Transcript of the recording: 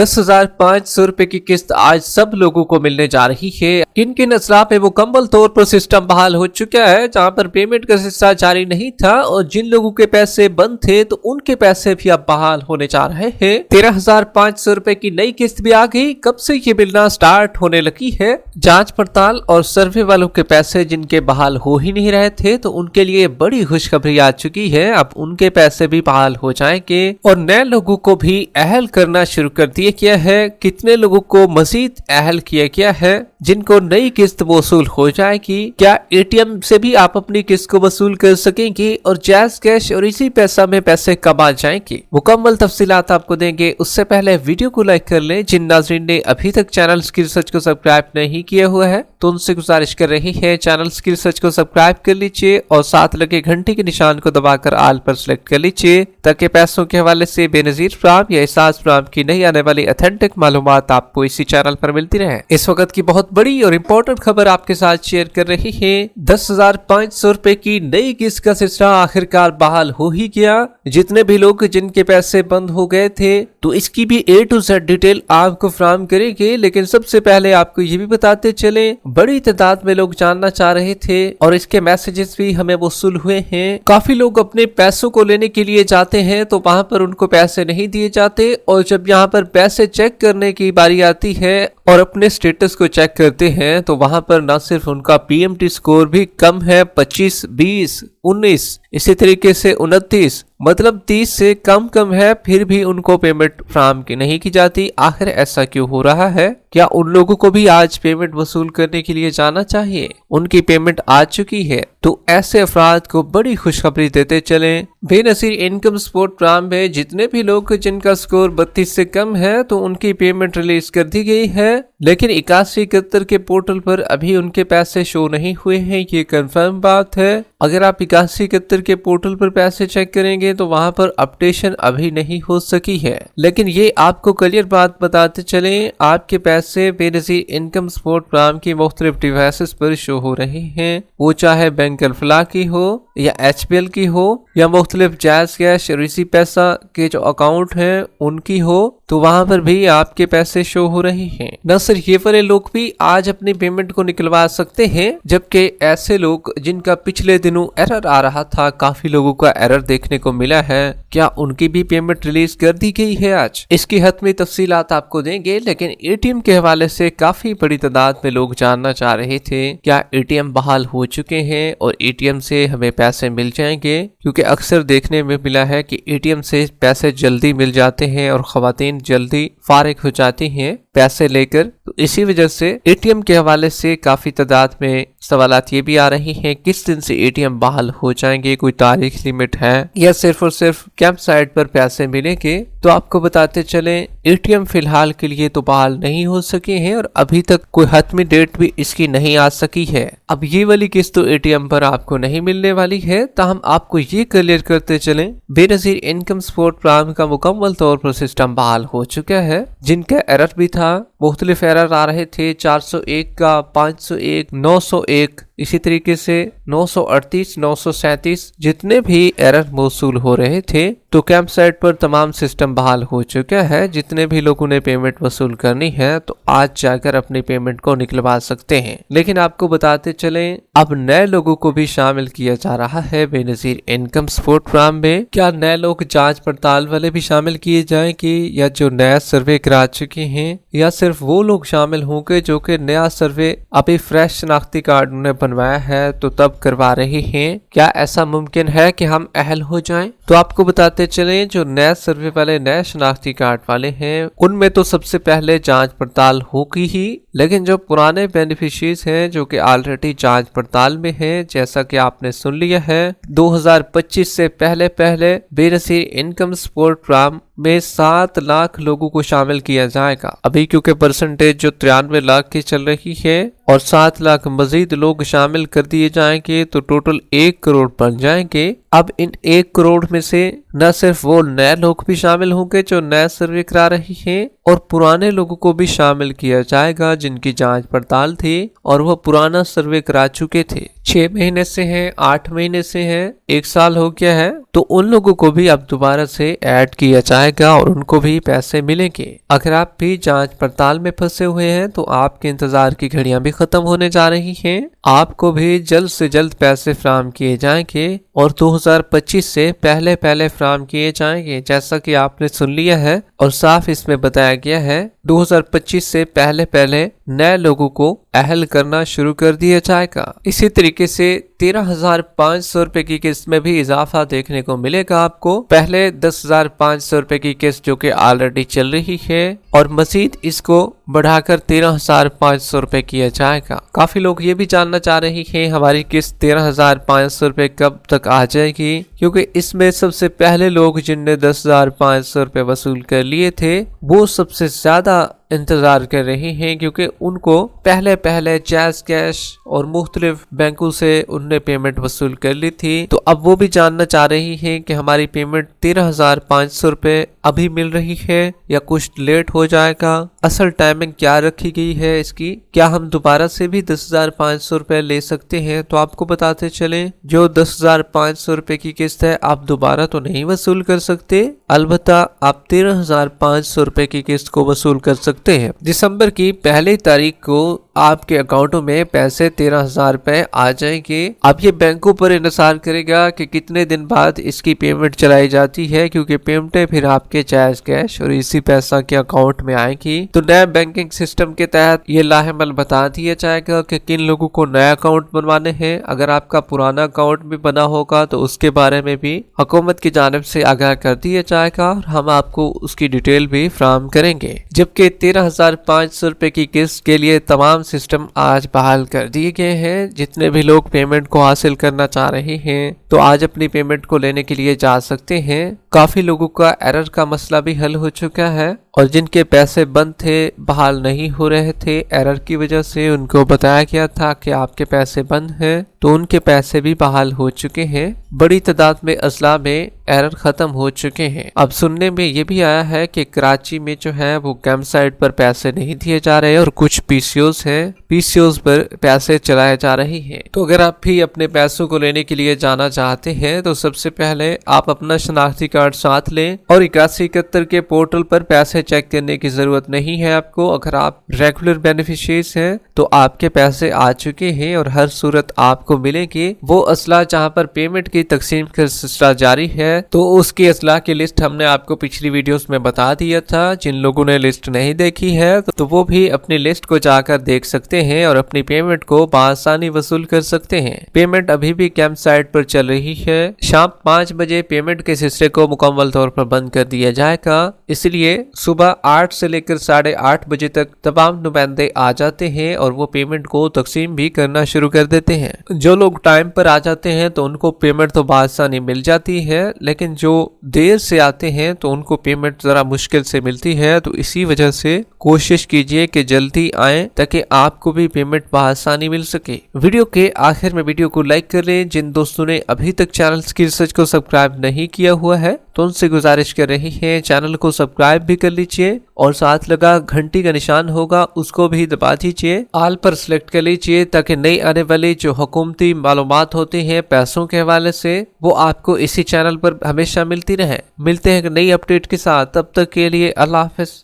10,500 रुपए की किस्त आज सब लोगों को मिलने जा रही है। किन किन असला पे मुकम्मल तौर पर सिस्टम बहाल हो चुका है, जहां पर पेमेंट का सिलसिला जारी नहीं था और जिन लोगों के पैसे बंद थे तो उनके पैसे भी अब बहाल होने जा रहे हैं। 13,500 रुपए की नई किस्त भी आ गई। कब से ये मिलना स्टार्ट होने लगी है। जांच पड़ताल और सर्वे वालों के पैसे जिनके बहाल हो ही नहीं रहे थे तो उनके लिए बड़ी खुशखबरी आ चुकी है। अब उनके पैसे भी बहाल हो जाएंगे और नए लोगों को भी अहल करना शुरू कर दिया गया है। कितने लोगों को मजीद अहल किया गया है जिनको नई किस्त वसूल हो जाएगी। क्या एटीएम से भी आप अपनी किस्त को वसूल कर सकेंगे और जैज कैश और इसी पैसा में पैसे कब आ जाएंगे। मुकम्मल तफसीलात आपको देंगे। उससे पहले वीडियो को लाइक कर लें। जिन नाज़रीन ने अभी तक चैनल स्किल सर्च को सब्सक्राइब नहीं किया हुआ है तो उनसे गुजारिश कर रही है चैनल स्किल सर्च को सब्सक्राइब कर लीजिए और साथ लगे घंटी के निशान को दबाकर आल पर सिलेक्ट कर लीजिए ताकि पैसों के हवाले से बेनजीर फ्राम या एहसास फ्राम की नई आने वाली ऑथेंटिक मालूमात आपको इसी चैनल पर मिलती रहे। इस वक्त की बहुत बड़ी और इम्पोर्टेंट खबर आपके साथ शेयर कर रही है। 10,500 रुपए की नई किस्त का सिलसिला आखिरकार बहाल हो ही गया। जितने भी लोग जिनके पैसे बंद हो गए थे तो इसकी भी A to Z डिटेल आपको फराहम करेंगे। लेकिन सबसे पहले आपको ये भी बताते चले, बड़ी तादाद में लोग जानना चाह रहे थे और इसके मैसेजेस भी हमें वसूल हुए हैं। काफी लोग अपने पैसों को लेने के लिए जाते हैं तो वहां पर उनको पैसे नहीं दिए जाते और जब यहाँ पर पैसे चेक करने की बारी आती है और अपने स्टेटस को चेक करते हैं तो वहां पर न सिर्फ उनका PMT स्कोर भी कम है, 25, 20, 19, इसी तरीके से 29, मतलब 30 से कम है, फिर भी उनको पेमेंट फराहम की नहीं की जाती। आखिर ऐसा क्यों हो रहा है। क्या उन लोगों को भी आज पेमेंट वसूल करने के लिए जाना चाहिए। उनकी पेमेंट आ चुकी है तो ऐसे अफराद को बड़ी खुशखबरी देते चले। बेनजीर इनकम सपोर्ट प्रोग्राम में जितने भी लोग जिनका स्कोर 32 से कम है तो उनकी पेमेंट रिलीज कर दी गई है। लेकिन 8171 के पोर्टल पर अभी उनके पैसे शो नहीं हुए हैं, ये कंफर्म बात है। अगर आप 8171 के पोर्टल पर पैसे चेक करेंगे तो वहां पर अपडेशन अभी नहीं हो सकी है। लेकिन ये आपको क्लियर बात बताते चले, आपके पैसे बेनजीर इनकम सपोर्ट प्रोग्राम की मुख्तलिफ डिवाइसेस पर शो हो रहे हैं, वो चाहे बैंक अल्फला की हो या HBL की हो या मुख्तलिफ जायज कैश और इसी पैसा के जो अकाउंट हैं उनकी हो, तो वहां पर भी आपके पैसे शो हो रहे हैं। न सिर्फ ये वाले लोग भी आज अपनी पेमेंट को निकलवा सकते हैं, जबकि ऐसे लोग जिनका पिछले दिनों एरर आ रहा था, काफी लोगों का एरर देखने को मिला है, क्या उनकी भी पेमेंट रिलीज कर दी गई है आज। इसकी हतमी तफसीलात आपको देंगे। लेकिन ATM के हवाले से काफी बड़ी तादाद में लोग जानना चाह रहे थे क्या ATM बहाल हो चुके हैं और ATM से हमें पैसे मिल जाएंगे, क्योंकि अक्सर देखने में मिला है कि ATM से पैसे जल्दी मिल जाते हैं और खवातीन जल्दी फारिग हो जाती हैं पैसे लेकर। तो इसी वजह से ATM के हवाले से काफी तादाद में सवालात ये भी आ रही हैं किस दिन से ATM बहाल हो जाएंगे, कोई तारीख लिमिट है या सिर्फ और सिर्फ कैंप साइट पर पैसे मिलेंगे। तो आपको बताते चले ATM फिलहाल के लिए तो बहाल नहीं हो सके हैं और अभी तक कोई हतमी डेट भी इसकी नहीं आ सकी है। अब ये वाली किस्त तो ATM पर आपको नहीं मिलने वाली है। ताहम आपको ये क्लियर करते चले, बेनजीर इनकम सपोर्ट प्रोग्राम का मुकम्मल तौर पर सिस्टम बहाल हो चुका है। जिनका एरर भी था, मुख्तलिफ एरर आ रहे थे, 401 का, 501, 901, इसी तरीके से 938, 937 जितने भी एरर मौसूल हो रहे थे, तो कैंप साइट पर तमाम सिस्टम बहाल हो चुका है। जितने भी लोगों ने पेमेंट वसूल करनी है तो आज जाकर अपनी पेमेंट को निकलवा सकते हैं। लेकिन आपको बताते चले, अब नए लोगों को भी शामिल किया जा रहा है बेनजीर इनकम सपोर्ट प्रोग्राम में। क्या नए लोग जांच पड़ताल वाले भी शामिल किए जाएंगे या जो नया सर्वे करा चुके हैं, या सिर्फ वो लोग शामिल होंगे जो कि नया सर्वे अभी फ्रेश शनाख्ती कार्ड उन्हें बनवाया है तो तब करवा रहे हैं। क्या ऐसा मुमकिन है कि हम अहल हो जाएं? तो आपको बताते चलें, जो नए सर्वे वाले नए शनाख्ती कार्ड वाले हैं उनमें तो सबसे पहले जांच पड़ताल होगी ही, लेकिन जो पुराने बेनिफिशियरीज हैं जो कि ऑलरेडी जांच पड़ताल में हैं, जैसा कि आपने सुन लिया है 2025 से पहले बेनजीर इनकम सपोर्ट प्रोग्राम में 7 लाख लोगों को शामिल किया जाएगा। अभी क्योंकि परसेंटेज जो 93 लाख की चल रही है और 7 लाख मजीद लोग शामिल कर दिए जाएंगे तो टोटल 1 करोड़ बन जाएंगे। अब इन 1 करोड़ में से न सिर्फ वो नए लोग भी शामिल होंगे जो नया सर्वे करा रही हैं, और पुराने लोगों को भी शामिल किया जाएगा जिनकी जांच पड़ताल थी और वह पुराना सर्वे करा चुके थे। 6 महीने से हैं, 8 महीने से हैं, 1 साल हो गया है, तो उन लोगों को भी अब दोबारा से ऐड किया जाएगा और उनको भी पैसे मिलेंगे। अगर आप भी जांच पड़ताल में फंसे हुए हैं तो आपके इंतजार की घड़ियां भी खत्म होने जा रही हैं। आपको भी जल्द से जल्द पैसे फराहम किए जाएंगे और 2025 से पहले फराहम किए जाएंगे। जैसा कि आपने सुन लिया है और साफ इसमें बताया गया है, 2025 से पहले नए लोगों को अहल करना शुरू कर दिया जाएगा। इसी तरीके से 13,500 रुपए की किस्त में भी इजाफा देखने को मिलेगा आपको। पहले 10,500 रुपए की किस्त जो कि ऑलरेडी चल रही है और मजीद इसको बढ़ाकर 13,500 रुपए किया जाएगा। काफी लोग ये भी जानना चाह रहे हैं हमारी किस्त 13,500 रुपए कब तक आ जाएगी, क्योंकि इसमें सबसे पहले लोग जिनने 10,500 रुपए वसूल कर लिए थे वो सबसे ज्यादा इंतजार कर रहे हैं, क्योंकि उनको पहले जायज कैश और मुख्तलिफ बैंकों से उनने पेमेंट वसूल कर ली थी। तो अब वो भी जानना चाह रही हैं कि हमारी पेमेंट 13,500 रुपए अभी मिल रही है या कुछ लेट हो जाएगा, असल टाइमिंग क्या रखी गई है इसकी, क्या हम दोबारा से भी 10,500 रुपए ले सकते हैं। तो आपको बताते चले, जो 10,500 रुपए की किस्त है आप दोबारा तो नहीं वसूल कर सकते, अलबत्ता आप 13,500 रुपए की किस्त को वसूल कर सकते हैं। दिसंबर की पहली तारीख को आपके अकाउंटों में पैसे 13,000 रुपए आ जाएंगे। अब ये बैंकों पर इंतजार करेगा कि कितने दिन बाद इसकी पेमेंट चलाई जाती है, क्योंकि पेमेंटें फिर आपके जायज कैश और इसी पैसा के अकाउंट में आएगी। तो नए बैंकिंग सिस्टम के तहत ये लाहेमल बता दिया जाएगा कि किन लोगों को नया अकाउंट बनवाने हैं। अगर आपका पुराना अकाउंट भी बना होगा तो उसके बारे में भी हुकूमत की जानिब से आगाह कर दिया जाएगा और हम आपको उसकी डिटेल भी फराहम करेंगे। जबकि 13,500 रुपए की किस्त के लिए तमाम सिस्टम आज बहाल कर दिए गए हैं। जितने भी लोग पेमेंट को हासिल करना चाह रहे हैं तो आज अपनी पेमेंट को लेने के लिए जा सकते हैं। काफी लोगों का एरर का मसला भी हल हो चुका है और जिनके पैसे बंद थे, बहाल नहीं हो रहे थे एरर की वजह से, उनको बताया गया था कि आपके पैसे बंद हैं, तो उनके पैसे भी बहाल हो चुके हैं। बड़ी तादाद में अजला में एरर खत्म हो चुके हैं। अब सुनने में ये भी आया है कि कराची में जो है वो कैंप साइट पर पैसे नहीं दिए जा रहे और कुछ पीसीओस हैं, पीसीओस पर पैसे चलाए जा रहे हैं। तो अगर आप भी अपने पैसों को लेने के लिए जाना चाहते हैं तो सबसे पहले आप अपना शनाख्ती कार्ड साथ लें और 8171 के पोर्टल पर पैसे चेक करने की जरूरत नहीं है आपको। अगर आप रेगुलर बेनिफिशियरीज हैं तो आपके पैसे आ चुके हैं और हर सूरत आपको मिलेंगे। वो असला जहां पर पेमेंट की तकसीम का सिलसिला जारी है तो उसकी असला की लिस्ट हमने आपको पिछली वीडियोस में बता दिया था। जिन लोगों ने लिस्ट नहीं देखी है तो वो भी अपनी लिस्ट को जाकर देख सकते हैं और अपनी पेमेंट को बआसानी वसूल कर सकते हैं। पेमेंट अभी भी कैंप साइट पर चल रही है। शाम 5 बजे पेमेंट के सिलसिले को मुकम्मल तौर पर बंद कर दिया जाएगा, इसलिए सुबह 8 से लेकर 8:30 बजे तक तमाम नुमाइंदे आ जाते हैं और वो पेमेंट को तकसीम भी करना शुरू कर देते हैं। जो लोग टाइम पर आ जाते हैं तो उनको पेमेंट तो बआसानी मिल जाती है, लेकिन जो देर से आते हैं तो उनको पेमेंट जरा मुश्किल से मिलती है। तो इसी वजह से कोशिश कीजिए कि जल्दी आएं ताकि आपको भी पेमेंट बआसानी मिल सके। वीडियो के आखिर में वीडियो को लाइक कर लें। जिन दोस्तों ने अभी तक चैनल स्किल सर्च को सब्सक्राइब नहीं किया हुआ है तो उनसे गुजारिश कर रही है चैनल को सब्सक्राइब भी कर लीजिए और साथ लगा घंटी का निशान होगा उसको भी दबा दीजिए, ऑल पर सिलेक्ट कर लीजिए ताकि नई आने वाली जो हुकूमती मालूमात होती हैं पैसों के हवाले से वो आपको इसी चैनल पर हमेशा मिलती रहे। मिलते हैं नई अपडेट के साथ, तब तक के लिए अल्लाह हाफिज।